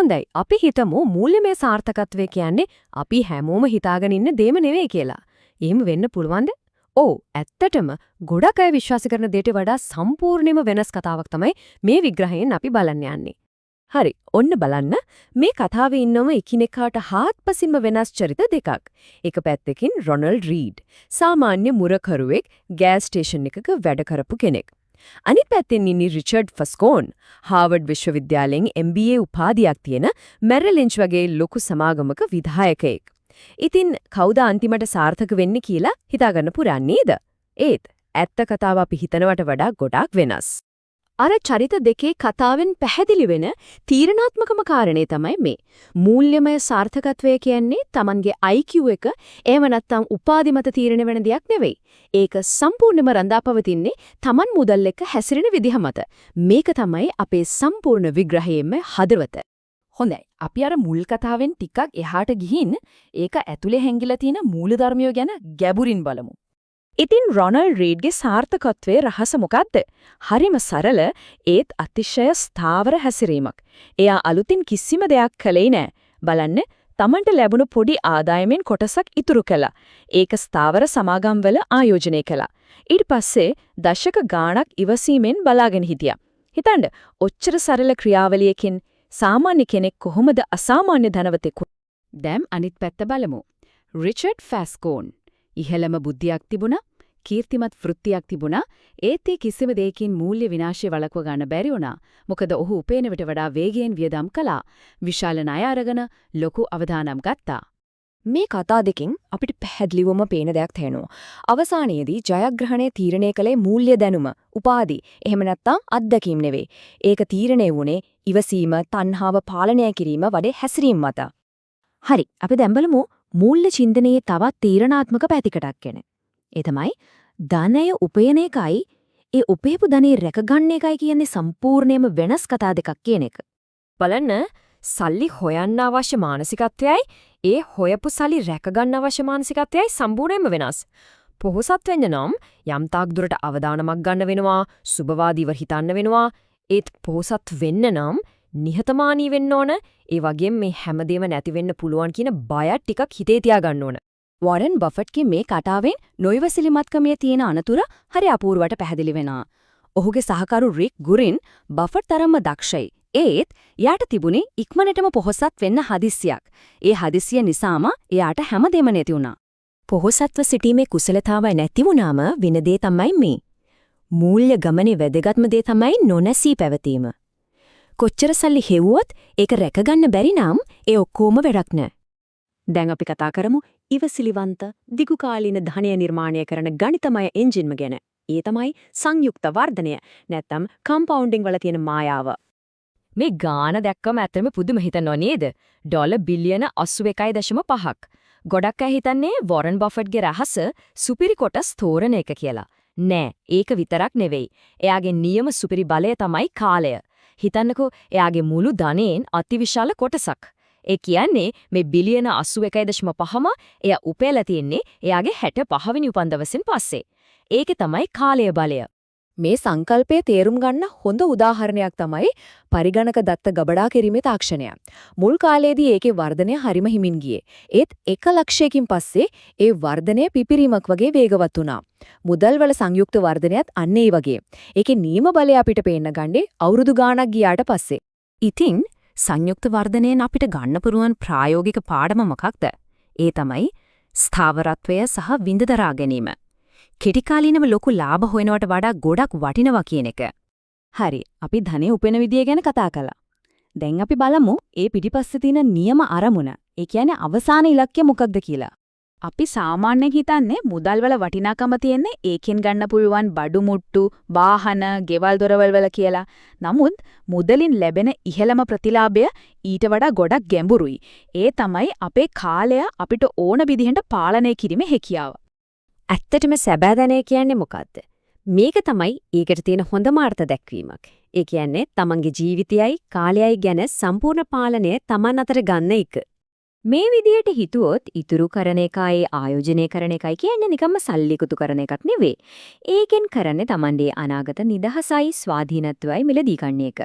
හොඳයි. අපි හිතමු මූල්‍යමය සාර්ථකත්වය කියන්නේ අපි හැමෝම හිතාගෙන ඉන්න දෙම නෙවෙයි කියලා. එහෙම වෙන්න පුළුවන්ද? ඔව්, ඇත්තටම ගොඩක් අය විශ්වාස කරන දෙයට වඩා සම්පූර්ණයෙන්ම වෙනස් කතාවක් තමයි මේ විග්‍රහයෙන් අපි බලන්න යන්නේ. හරි, ඔන්න බලන්න. මේ කතාවේ ඉන්නම එකිනෙකාට හාත්පසින්ම වෙනස් චරිත දෙකක්. එක පැත්තකින් රොනල්ඩ් රීඩ්, සාමාන්‍ය මුරකරුවෙක්, ගෑස් ස්ටේෂන් එකක වැඩ කරපු කෙනෙක්. අනිත් පැත්තෙන් ඉන්නේ රිචඩ් ෆස්කෝන්, හාවර්ඩ් විශ්වවිද්‍යාලයෙන් MBA උපාධියක් තියෙන මෙරිල් ලින්ච් වගේ ලොකු සමාගමක විධායකයෙක්. ඉතින් කවුද අන්තිමට සාර්ථක වෙන්නේ කියලා හිතාගන්න පුරන්නේ නේද? ඒත් ඇත්ත කතාව අපි හිතනවට වඩා ගොඩාක් වෙනස්. අර චරිත දෙකේ කතාවෙන් පැහැදිලි වෙන තීරණාත්මකම කාරණේ තමයි මේ. මූල්‍යමය සාර්ථකත්වය කියන්නේ Tamanගේ IQ එක එහෙම නැත්නම් උපාධි මත තීරණය වෙන දෙයක් නෙවෙයි. ඒක සම්පූර්ණයෙන්ම රඳාපවතින්නේ Taman මුදල් එක්ක හැසිරෙන විදිහ මත. මේක තමයි අපේ සම්පූර්ණ විග්‍රහයේම හදවත. හොඳයි. අපි අර මුල් කතාවෙන් ටිකක් එහාට ගිහින් ඒක ඇතුලේ හැංගිලා තියෙන මූලධර්මිය ගැන ගැඹුරින් බලමු. ඉතින් රොනල්ඩ් රීඩ්ගේ සාර්ථකත්වයේ රහස මොකද්ද? හරිම සරල ඒත් අතිශය ස්ථාවර හැසිරීමක්. එයා අලුතින් කිසිම දෙයක් කළේ නෑ. බලන්න, Tamanට ලැබුණු පොඩි ආදායමෙන් කොටසක් ඉතුරු කළා. ඒක ස්ථාවර සමාගම්වල ආයෝජනය කළා. ඊට පස්සේ දශක ගාණක් ඉවසීමෙන් බලාගෙන හිටියා. හිතන්න, ඔච්චර සරල ක්‍රියාවලියකින් සාමාන්‍ය කෙනෙක් කොහොමද අසාමාන්‍ය ධනවතෙකු? දැන් අනිත් පැත්ත බලමු. රිචඩ් ෆැස්කෝන් ඉහළම බුද්ධියක් තිබුණා, කීර්තිමත් වෘත්තියක් තිබුණා. ඒත් ඒ කිසිම දෙයකින් මූල්‍ය විනාශය වළක්ව ගන්න බැරි වුණා. මොකද ඔහු උපේන විට වඩා වේගයෙන් වියදම් කළා. විශාල ණය අරගෙන ලොකු අවදානම් ගත්තා. මේ කතා දෙකෙන් අපිට පැහැදිලිවම පේන දෙයක් තියෙනවා. අවසානයේදී ජයග්‍රහණය තීරණය කළේ මූල්‍ය දැනුම, උපාධි, එහෙම නැත්නම් අත්දැකීම් නෙවෙයි. ඒක තීරණය වුණේ ඉවසීම, තණ්හාව පාලනය කිරීම වගේ හැසිරීම මත. හරි, අපි දැන් බලමු මූල්‍ය චින්තනයේ තවත් තීරණාත්මක පැතිකඩක් ගැන. ඒ තමයි ධනය උපයන එකයි ඒ උපයපු ධනෙ රැකගන්න එකයි කියන්නේ සම්පූර්ණයෙන්ම වෙනස් කතා දෙකක් කියන එක. බලන්න, සල්ලි හොයන්න අවශ්‍ය මානසිකත්වයයි ඒ හොයපු සල්ලි රැකගන්න අවශ්‍ය මානසිකත්වයයි සම්පූර්ණයෙන්ම වෙනස්. පොහොසත් වෙන්න නම් යම් තාක් දුරට අවදානමක් ගන්න වෙනවා, සුබවාදීව හිතන්න වෙනවා. ඒත් පොහොසත් වෙන්න නම් නිහතමානී වෙන්න ඕන. ඒ වගේම මේ හැමදේම නැති වෙන්න පුළුවන් කියන බය ටිකක් හිතේ තියාගන්න ඕන. වොරන් බෆට්ගේ මේ කතාවෙන් නොයවසිලිමත්කමේ තියෙන අනතුර හරි අපූර්වට පැහැදිලි වෙනවා. ඔහුගේ සහකරු රික් ගුරින් බෆට් තරම්ම දක්ෂයි. ඒත් යාට තිබුණේ ඉක්මනටම පොහොසත් වෙන්න හදිස්සියක්. ඒ හදිස්සිය නිසාම එයාට හැමදේම නැති වුණා. පොහොසත්ව සිටීමේ කුසලතාවය නැති වුණාම වෙන දේ තමයි මේ. මූල්‍ය ගමනේ වැදගත්ම දේ තමයි නොනැසී පැවතීම. කොච්චර සල්ලි හෙව්වොත් ඒක රැකගන්න බැරි නම් ඒ ඔක්කොම වැඩක් නෑ. දැන් අපි කතා කරමු ඉවසිලිවන්ත දිගුකාලීන ධනය නිර්මාණය කරන ගණිතමය එන්ජින්ම ගැන. ඒ තමයි සංයුක්ත වර්ධනය නැත්නම් කම්පවුන්ඩින් වල තියෙන මායාව. මේ ගාන දැක්කම ඇත්තම පුදුම හිතනවා නේද? ඩොලර් බිලියන 81.5ක්. ගොඩක් අය හිතන්නේ වොරන් බෆට්ගේ රහස සුපිරි කොටස් තෝරන එක කියලා. නෑ, ඒක විතරක් නෙවෙයි. එයාගේ නියම සුපිරි බලය තමයි කාලය. හිතන්නකෝ, එයාගේ මුළු ධනයෙන් අතිවිශාල කොටසක්. ඒ කියන්නේ මේ බිලියන 81.5ම එයා උපයලා තින්නේ එයාගේ 65 වෙනි උපන්දවසෙන් පස්සේ. ඒකේ තමයි කාලය බලය. මේ සංකල්පයේ තේරුම් ගන්න හොඳ උදාහරණයක් තමයි පරිගණක දත්ත ගබඩා කිරීමේ තාක්ෂණය. මුල් කාලයේදී ඒකේ වර්ධනය හරිම හිමින් ගියේ. ඒත් 1 ලක්ෂයකින් පස්සේ ඒ වර්ධනය පිපිරීමක් වගේ වේගවත් වුණා. මුදල් වල සංයුක්ත වර්ධනයත් අන්න ඒ වගේ. ඒකේ නියම බලය අපිට පේන්න ගන්නේ අවුරුදු ගාණක් ගියාට පස්සේ. ඉතින් සංයුක්ත වර්ධනයෙන් අපිට ගන්න පුරුවන් ප්‍රායෝගික පාඩම මොකක්ද? ඒ තමයි ස්ථාවරත්වය සහ විඳදරා ගැනීම. කෙටිකාලීනව ලොකු ලාභ හොයනවට වඩා ගොඩක් වටිනවා කියන එක. හරි, අපි ධනෙ උපයන විදිය ගැන කතා කළා. දැන් අපි බලමු ඒ පිටිපස්සේ තියෙන නියම අරමුණ. ඒ කියන්නේ අවසාන ඉලක්කය මොකක්ද කියලා. අපි සාමාන්‍යයෙන් හිතන්නේ මුදල් වල වටිනාකම තියෙන්නේ ඒකෙන් ගන්න පුළුවන් බඩු මුට්ටු, වාහන, ගෙවල් දොරවල් වල කියලා. නමුත් මුදලින් ලැබෙන ඉහළම ප්‍රතිලාභය ඊට වඩා ගොඩක් ගැඹුරුයි. ඒ තමයි අපේ කාලය අපිට ඕන විදිහට පාලනය කිරීමේ හැකියාව. ඇත්තටම සැබෑ ධනය කියන්නේ මොකද්ද? මේක තමයි ඒකට තියෙන හොඳම අර්ථ දැක්වීමක්. ඒ කියන්නේ තමන්ගේ ජීවිතයයි කාලයයි ගැන සම්පූර්ණ පාලනය තමන් අතට ගන්න එක. මේ විදියට හිතුවොත් ඉතුරු කරන එකයි ආයෝජනය කරන එකයි කියන්නේ නිකම්ම සල්ලිකුතු කරන එකක් නෙවෙයි. ඒකෙන් කරන්නේ Tamande අනාගත නිදහසයි ස්වාධීනත්වයයි මිලදී ගන්න එක.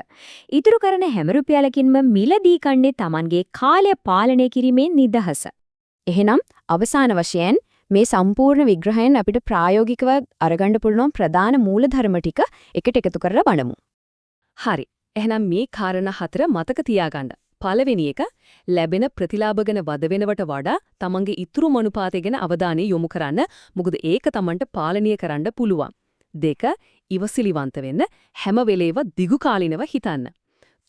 ඉතුරු කරන හැම රුපියලකින්ම මිලදී ගන්නේ Tamanගේ කාලය පාලනය කිරීමේ නිදහස. එහෙනම් අවසාන වශයෙන් මේ සම්පූර්ණ විග්‍රහයෙන් අපිට ප්‍රායෝගිකව අරගන්න පුළුවන් ප්‍රධාන මූලධර්ම ටික එකට එකතු කරලා බලමු. හරි. එහෙනම් මේ කාරණා හතර මතක තියාගන්න. පළවෙනි එක ලැබෙන ප්‍රතිලාභ ගැන වද වෙනවට වඩා තමන්ගේ ඉතුරු මනුපාතය ගැන අවධානය යොමු කරන්න. මොකද ඒක තමන්ට පාලනය කරන්න පුළුවන්. 2. ඉවසිලිවන්ත වෙන්න හැම වෙලේම දිගු කාලිනව හිතන්න.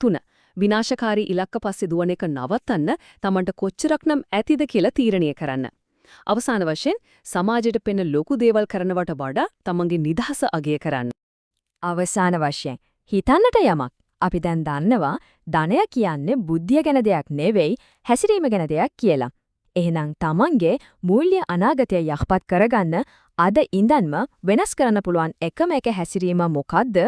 3. විනාශකාරී ඉලක්ක පස්සේ දුවන එක නවත්තන්න තමන්ට කොච්චරක්නම් ඇතිද කියලා තීරණය කරන්න. අවසාන වශයෙන් සමාජයට පෙන්න ලොකු දේවල් කරනවට වඩා තමන්ගේ නිදහස අගය කරන්න. අවසාන වශයෙන් හිතන්නට යමක්. අපි දැන් දන්නවා ධනය කියන්නේ බුද්ධිය ගැන දෙයක් නෙවෙයි හැසිරීම ගැන දෙයක් කියලා. එහෙනම් තමන්ගේ මූල්‍ය අනාගතය යහපත් කරගන්න අද ඉඳන්ම වෙනස් කරන්න පුළුවන් එකම එක හැසිරීම මොකද්ද?